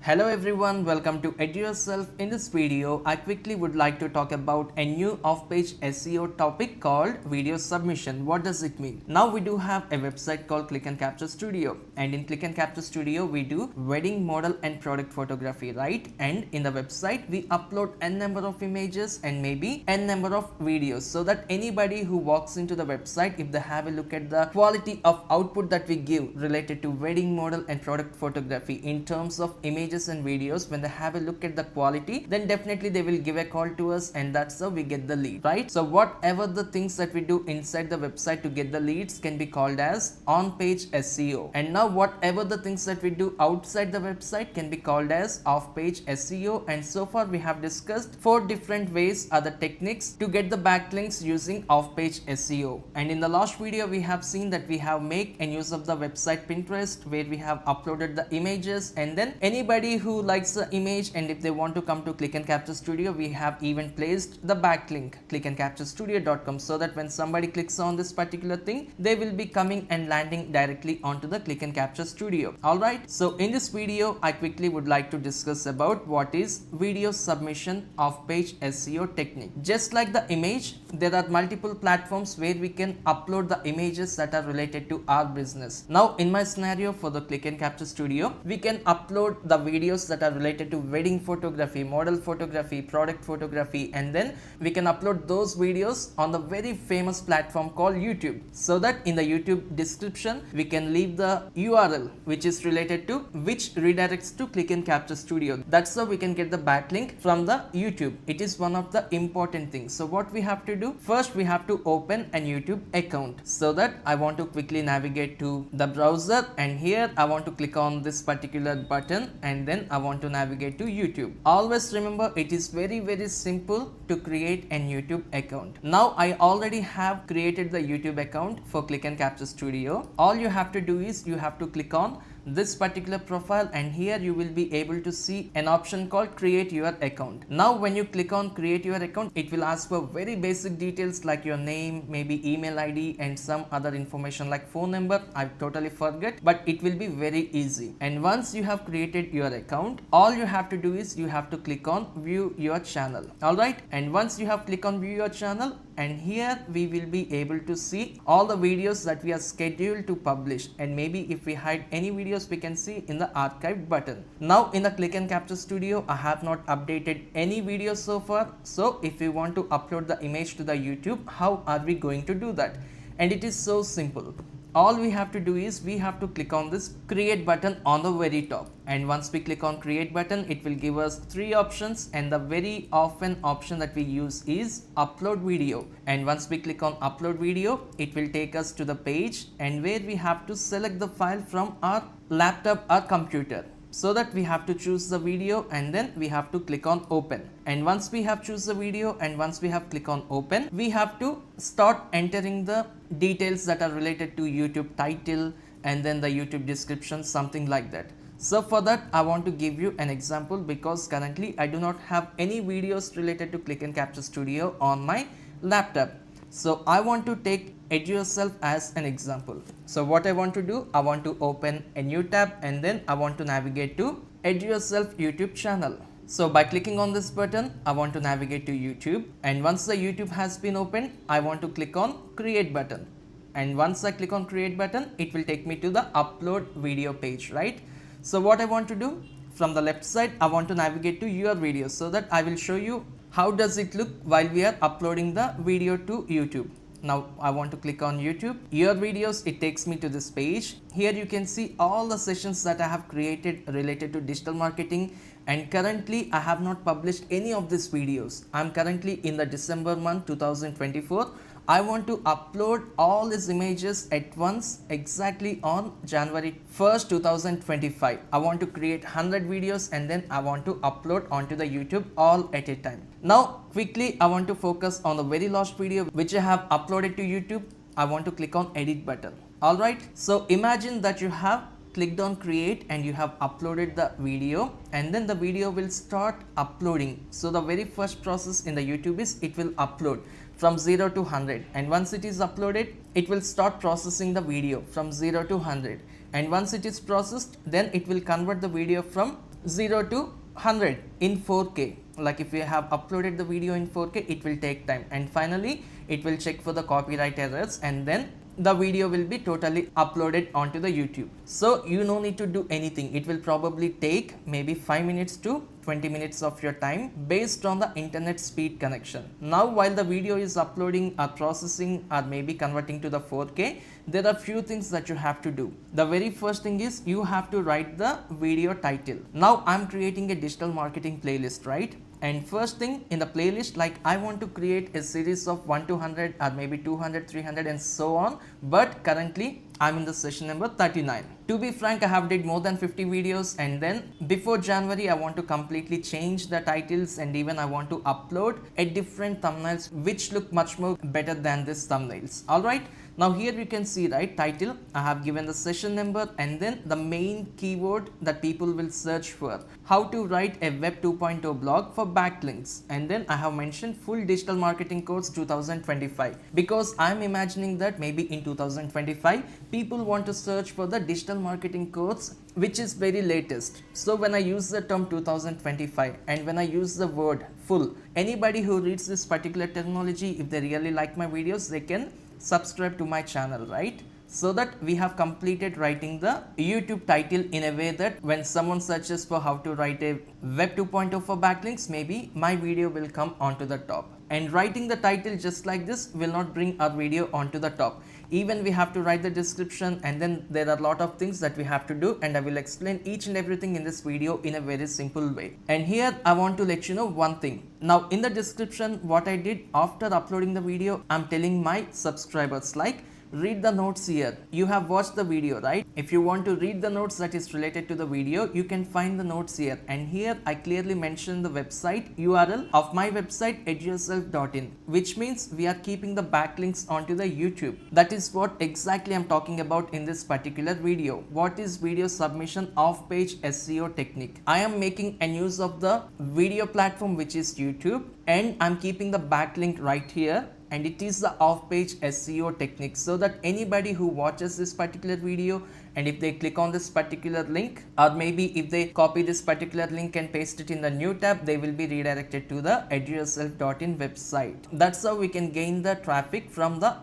Hello everyone, welcome to Edurself. In this video, I quickly would like to talk about a new off-page SEO topic called video submission. What does it mean? Now we do have a website called Click and Capture Studio, and in Click and Capture Studio we do wedding model and product photography, right? And in the website we upload n number of images and maybe n number of videos, so that anybody who walks into the website, if they have a look at the quality of output that we give related to wedding model and product photography in terms of images and videos, when they have a look at the quality, then definitely they will give a call to us, and that's how we get the lead, right? So whatever the things that we do inside the website to get the leads can be called as on-page SEO, and now whatever the things that we do outside the website can be called as off-page SEO. And so far we have discussed 4 different ways are the techniques to get the backlinks using off-page SEO. And in the last video we have seen that we have make and use of the website Pinterest, where we have uploaded the images, and then anybody who likes the image and if they want to come to Click and Capture Studio, we have even placed the backlink clickandcapturestudio.com, so that when somebody clicks on this particular thing, they will be coming and landing directly onto the Click and Capture Studio. Alright, so in this video I quickly would like to discuss about what is video submission of page SEO technique. Just like the image, there are multiple platforms where we can upload the images that are related to our business. Now in my scenario for the Click and Capture Studio, we can upload the videos that are related to wedding photography, model photography, product photography, and then we can upload those videos on the very famous platform called YouTube, so that in the YouTube description we can leave the URL which is related to which redirects to Click and Capture Studio. That's how we can get the backlink from the YouTube. It is one of the important things. So what we have to do, first we have to open a YouTube account. So that I want to quickly navigate to the browser, and here I want to click on this particular button, and then I want to navigate to YouTube. Always remember, it is very simple to create a YouTube account. Now I already have created the YouTube account for Click and Capture Studio. All you have to do is you have to click on this particular profile, and here you will be able to see an option called create your account. Now when you click on create your account, it will ask for very basic details like your name, maybe email ID, and some other information like phone number. I totally forget, but it will be very easy. And once you have created your account, all you have to do is you have to click on view your channel. Alright, and once you have clicked on view your channel, and here we will be able to see all the videos that we are scheduled to publish, and maybe if we hide any videos we can see in the archive button. Now in the Click and Capture Studio, I have not updated any videos so far. So if we want to upload the image to the YouTube, how are we going to do that? And it is so simple. All we have to do is we have to click on this create button on the very top, and once we click on create button, it will give us 3 options, and the very often option that we use is upload video. And once we click on upload video, it will take us to the page, and where we have to select the file from our laptop or computer. So that we have to choose the video, and then we have to click on open. And once we have choose the video, and once we have click on open, we have to start entering the details that are related to YouTube title and then the YouTube description, something like that. So for that I want to give you an example, because currently I do not have any videos related to Click and Capture Studio on my laptop. So I want to take Edurself as an example. So what I want to do, I want to open a new tab, and then I want to navigate to Edurself YouTube channel. So by clicking on this button, I want to navigate to YouTube, and once the YouTube has been opened, I want to click on create button. And once I click on create button, it will take me to the upload video page, right? So what I want to do, from the left side I want to navigate to your video, so that I will show you how does it look while we are uploading the video to YouTube. Now I want to click on YouTube, your videos, it takes me to this page. Here you can see all the sessions that I have created related to digital marketing, and currently I have not published any of these videos. I am currently in the December month 2024. I want to upload all these images at once exactly on January 1st 2025. I want to create 100 videos, and then I want to upload onto the YouTube all at a time. Now quickly I want to focus on the very last video which I have uploaded to YouTube. I want to click on edit button. Alright, so imagine that you have clicked on create and you have uploaded the video, and then the video will start uploading. So the very first process in the YouTube is it will upload from 0 to 100, and once it is uploaded, it will start processing the video from 0 to 100, and once it is processed, then it will convert the video from 0 to 100 in 4K. Like if you have uploaded the video in 4K, it will take time, and finally it will check for the copyright errors, and then the video will be totally uploaded onto the YouTube. So you no need to do anything. It will probably take maybe 5 minutes to 20 minutes of your time based on the internet speed connection. Now while the video is uploading or processing or maybe converting to the 4K, there are few things that you have to do. The very first thing is you have to write the video title. Now I'm creating a digital marketing playlist, right? And first thing in the playlist, like I want to create a series of 1 to 100 or maybe 200, 300 and so on, but currently I'm in the session number 39. To be frank, I have did more than 50 videos, and then before January I want to completely change the titles, and even I want to upload a different thumbnails which look much more better than these thumbnails. Alright, now here you can see, right, title, I have given the session number, and then the main keyword that people will search for, how to write a web 2.0 blog for backlinks, and then I have mentioned full digital marketing course 2025, because I am imagining that maybe in 2025 people want to search for the digital marketing course which is very latest. So when I use the term 2025 and when I use the word full, anybody who reads this particular terminology, if they really like my videos, they can subscribe to my channel, right? So that we have completed writing the YouTube title in a way that when someone searches for how to write a web 2.0 for backlinks, maybe my video will come onto the top. And writing the title just like this will not bring our video onto the top. Even we have to write the description, and then there are a lot of things that we have to do, and I will explain each and everything in this video in a very simple way. And here I want to let you know one thing. Now in the description, what I did after uploading the video, I'm telling my subscribers, like, read the notes here. You have watched the video, right? If you want to read the notes that is related to the video, you can find the notes here. And here I clearly mentioned the website URL of my website edurself.in, which means we are keeping the backlinks onto the YouTube. That is what exactly I'm talking about in this particular video. What is video submission off-page SEO technique? I am making an use of the video platform which is YouTube, and I'm keeping the backlink right here, and it is the off-page SEO technique, so that anybody who watches this particular video, and if they click on this particular link, or maybe if they copy this particular link and paste it in the new tab, they will be redirected to the edurself.in website. That's how we can gain the traffic from the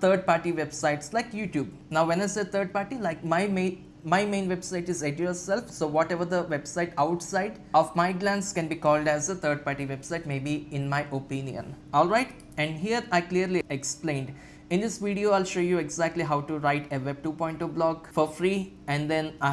third-party websites like YouTube. Now when I say third party, like my main website is Edurself, so whatever the website outside of my glance can be called as a third party website, maybe in my opinion. Alright, and here I clearly explained. In this video I'll show you exactly how to write a web 2.0 blog for free, and then I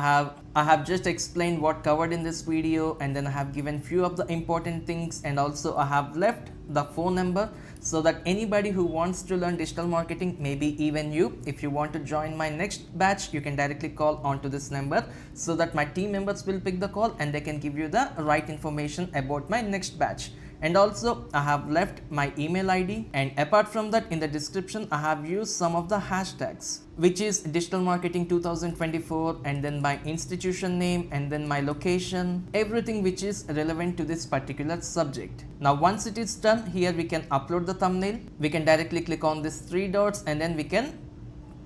have just explained what covered in this video, and then I have given few of the important things, and also I have left the phone number so that anybody who wants to learn digital marketing, maybe even you, if you want to join my next batch, you can directly call onto this number, so that my team members will pick the call and they can give you the right information about my next batch. And also I have left my email ID, and apart from that, in the description I have used some of the hashtags, which is digital marketing 2024, and then my institution name, and then my location, everything which is relevant to this particular subject. Now once it is done, here we can upload the thumbnail. We can directly click on these three dots, and then we can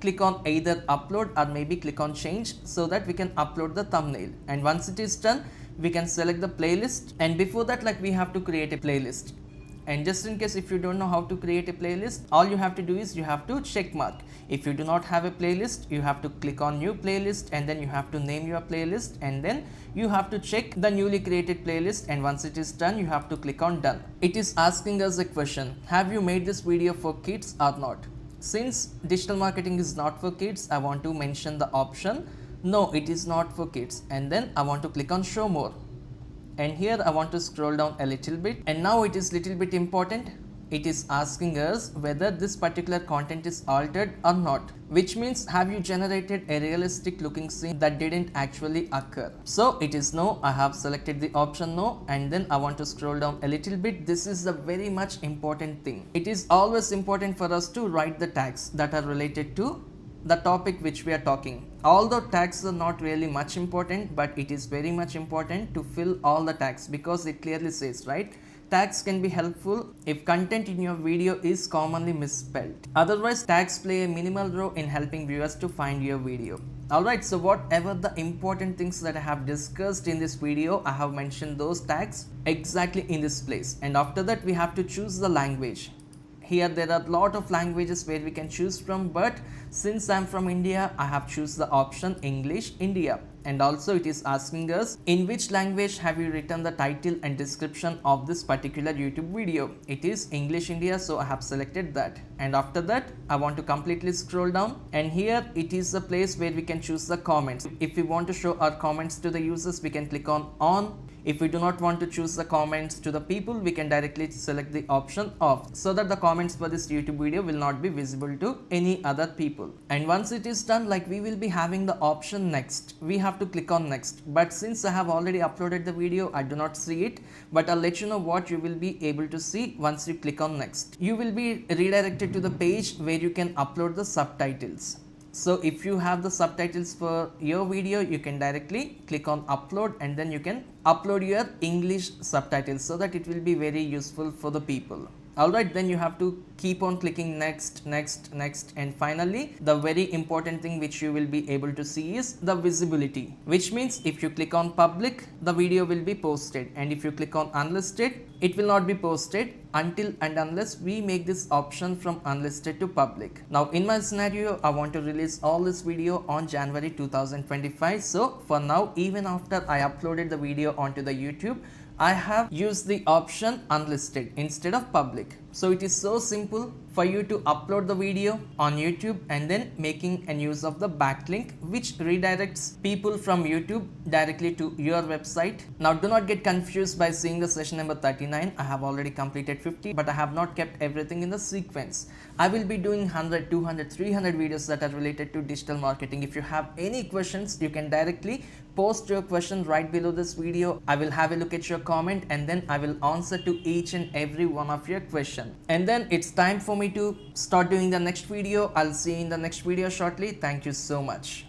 click on either upload or maybe click on change, so that we can upload the thumbnail. And once it is done, we can select the playlist, and before that, like, we have to create a playlist. And just in case if you don't know how to create a playlist, all you have to do is you have to check mark. If you do not have a playlist, you have to click on new playlist, and then you have to name your playlist, and then you have to check the newly created playlist, and once it is done, you have to click on done. It is asking us a question: have you made this video for kids or not? Since digital marketing is not for kids, I want to mention the option no, it is not for kids, and then I want to click on show more, and here I want to scroll down a little bit, and now it is little bit important. It is asking us whether this particular content is altered or not, which means have you generated a realistic looking scene that didn't actually occur. So it is no. I have selected the option no, and then I want to scroll down a little bit. This is the very much important thing. It is always important for us to write the tags that are related to the topic which we are talking. Although tags are not really much important, but it is very much important to fill all the tags, because it clearly says, right, tags can be helpful if content in your video is commonly misspelled. Otherwise, tags play a minimal role in helping viewers to find your video. Alright, so whatever the important things that I have discussed in this video, I have mentioned those tags exactly in this place. And after that, we have to choose the language. Here there are a lot of languages where we can choose from, but since I'm from India, I have choose the option English India. And also it is asking us in which language have you written the title and description of this particular YouTube video. It is English India, so I have selected that. And after that, I want to completely scroll down, and here it is the place where we can choose the comments. If we want to show our comments to the users, we can click on. If we do not want to choose the comments to the people, we can directly select the option off, so that the comments for this YouTube video will not be visible to any other people. And once it is done, like we will be having the option next. We have to click on next, but since I have already uploaded the video, I do not see it, but I'll let you know what you will be able to see once you click on next. You will be redirected to the page where you can upload the subtitles. So if you have the subtitles for your video, you can directly click on upload, and then you can upload your English subtitles, so that it will be very useful for the people. Alright, then you have to keep on clicking next, next, next, and finally the very important thing which you will be able to see is the visibility, which means if you click on public, the video will be posted, and if you click on unlisted, it will not be posted until and unless we make this option from unlisted to public. Now in my scenario, I want to release all this video on January 2025. So for now, even after I uploaded the video onto the YouTube, I have used the option unlisted instead of public. So it is so simple for you to upload the video on YouTube and then making an use of the backlink, which redirects people from YouTube directly to your website. Now do not get confused by seeing the session number 39. I have already completed 50, but I have not kept everything in the sequence. I will be doing 100, 200, 300 videos that are related to digital marketing. If you have any questions, you can directly post your question right below this video. I will have a look at your comment, and then I will answer to each and every one of your questions. And then it's time for me to start doing the next video. I'll see you in the next video shortly. Thank you so much.